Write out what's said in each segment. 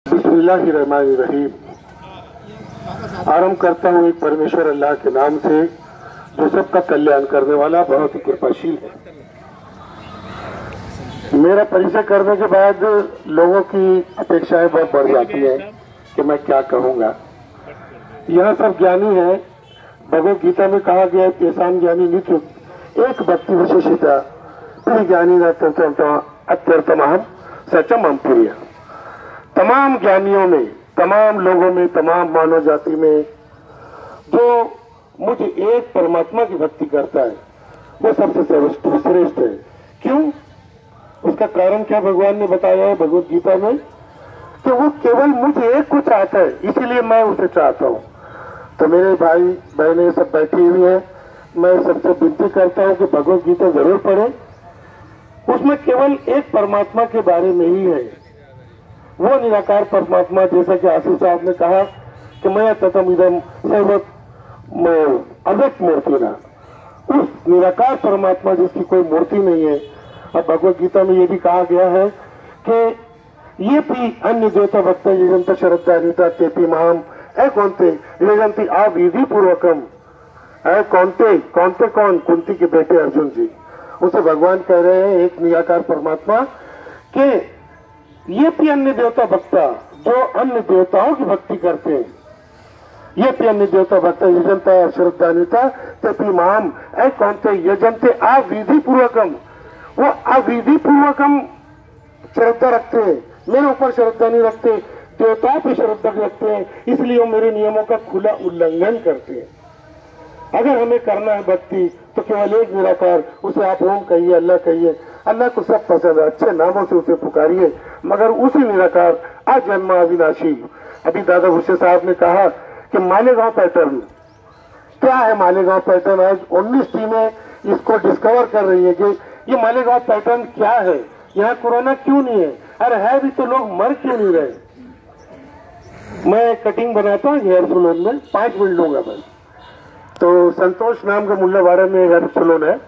बिस्मिल्लाहिर्रहमानिर्रहीम। आरंभ करता हूँ एक परमेश्वर अल्लाह के नाम से जो सबका कल्याण करने वाला बहुत ही कृपाशील है। मेरा परिचय करने के बाद लोगों की अपेक्षाएं बहुत बढ़ जाती हैं कि मैं क्या कहूँगा। यह सब ज्ञानी है। भगवत गीता में कहा गया है तेसाम ज्ञानी नित्य एक व्यक्ति विशेषता ज्ञानी अत्यर्थम सचम हम प्रिय। तमाम ज्ञानियों में, तमाम लोगों में, तमाम मानव जाति में जो मुझे एक परमात्मा की भक्ति करता है वो सबसे श्रेष्ठ है। क्यों? उसका कारण क्या भगवान ने बताया है भगवत गीता में कि वो केवल मुझे एक को चाहता है, इसीलिए मैं उसे चाहता हूँ। तो मेरे भाई बहनें सब बैठी हुई हैं, मैं सबसे विनती करता हूँ कि भगवत गीता जरूर पढ़ें। उसमें केवल एक परमात्मा के बारे में ही है, वो निराकार परमात्मा। जैसा कि आशीष साहब ने कहा कि मैं ततम इदम सर्वत अव्यक्त मूर्ति ना, उस निराकार परमात्मा जिसकी कोई मूर्ति नहीं है। और भगवत गीता में ये भी कहा गया है कि ये भी अन्य देवता भक्त यजंत श्रद्धा नीता तेपी महाम है कौनते यजंती अविधि पूर्वकम है कौनते कौनते कौन कुंती के बेटे अर्जुन जी। उसे भगवान कह रहे हैं एक निराकार परमात्मा के ये भी अन्य देवता भक्ता जो अन्य देवताओं की भक्ति करते हैं, ये भी अन्य देवता भक्ता यजंता श्रद्धान्विता तपी माम ऐ कौनते यजंते अविधि पूर्वकम, वो अविधि पूर्वकम श्रद्धा रखते हैं, मेरे ऊपर श्रद्धा नहीं रखते, देवताओं पर श्रद्धा रखते हैं, इसलिए वो मेरे नियमों का खुला उल्लंघन करते हैं। अगर हमें करना है भक्ति तो केवल एक निराकार, उसे आप ओम कहिए, अल्लाह कहिए। अल्लाह को सब पसंद है, अच्छे नामों से उसे पुकारिए, मगर उसी निराकार अजन्मा अविनाशी। अभी दादा भूषे साहब ने कहा कि मालेगांव पैटर्न क्या है। मालेगांव पैटर्न आज 19 टीमें इसको डिस्कवर कर रही है कि ये मालेगांव पैटर्न क्या है, यहाँ कोरोना क्यों नहीं है। अरे है भी तो लोग मर क्यों नहीं रहे। मैं कटिंग बनाता हूँ हेयर सलून में, 5 मिनट लूंगा बस। तो संतोष नाम का मुल्लावाड़ा में हेयर सलून है,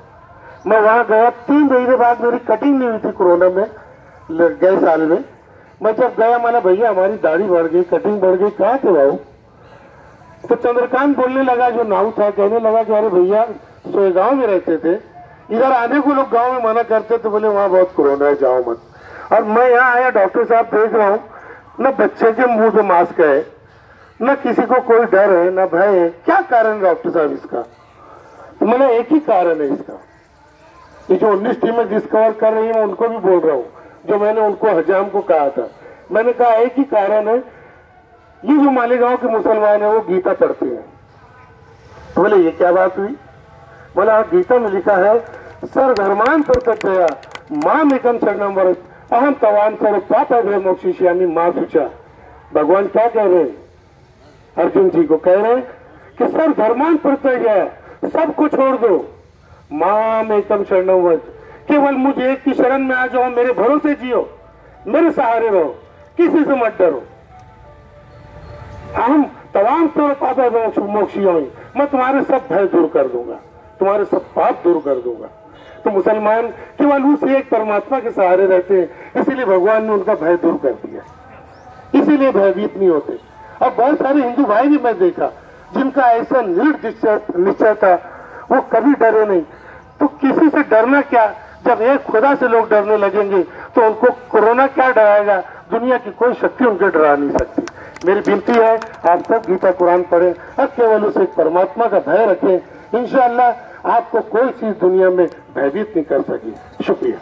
मैं वहां गया। 3 महीने बाद मेरी कटिंग नहीं हुई थी कोरोना में, गए साल में। मैं जब गया मैंने भैया हमारी दाढ़ी बढ़ गई, कटिंग बढ़ गई, कहाँ थे भाऊ? तो चंद्रकांत बोलने लगा जो नाऊ था, कहने लगा कि अरे भैया सोएगांव में रहते थे, इधर आने को लोग गांव में मना करते तो बोले वहां बहुत कोरोना है जाओ मत। और मैं यहाँ आया, डॉक्टर साहब देख रहा हूँ न बच्चे के मुंह पे मास्क है, न किसी को कोई डर है न भय है। क्या कारण डॉक्टर साहब इसका? तो मैंने एक ही कारण है इसका, ये जो 19 टीमें डिस्कवर कर रही है उनको भी बोल रहा हूँ, जो मैंने उनको हजाम को कहा था। मैंने कहा एक ही कारण है, ये जो मालेगांव के मुसलमान है वो गीता पढ़ते हैं। तो बोले ये क्या बात हुई? बोला गीता में लिखा है सर्वधर्मान प्रत्यया माम एकम शरणम व्रज अहम तवान सर्व पाप मोक्षयिष्यामि मा शुचा। भगवान क्या कह रहे हैं? अर्जुन जी को कह रहे हैं कि सर्वधर्मान प्रत्यय सबको छोड़ दो, माम एकम शरणम व्रज, केवल मुझे एक की शरण में आ जाओ, मेरे भरोसे जियो, मेरे सहारे रहो, किसी से मत डरो। हम तमाम सर्व पाप मोक्षयिष्यामि, मैं तुम्हारे सब भय दूर कर दूंगा, तुम्हारे सब पाप दूर कर दूंगा। तो मुसलमान केवल उस एक परमात्मा के सहारे रहते हैं, इसीलिए भगवान ने उनका भय दूर कर दिया, इसीलिए भयभीत नहीं होते। और बहुत सारे हिंदू भाई भी मैं देखा जिनका ऐसा निश्चय था, वो कभी डरे नहीं। तो किसी से डरना क्या, जब एक खुदा से लोग डरने लगेंगे तो उनको कोरोना क्या डराएगा? दुनिया की कोई शक्ति उनको डरा नहीं सकती। मेरी विनती है आप सब गीता कुरान पढ़ें और केवल उस एक परमात्मा का भय रखें। इंशाअल्लाह आपको कोई चीज दुनिया में भयभीत नहीं कर सकी। शुक्रिया।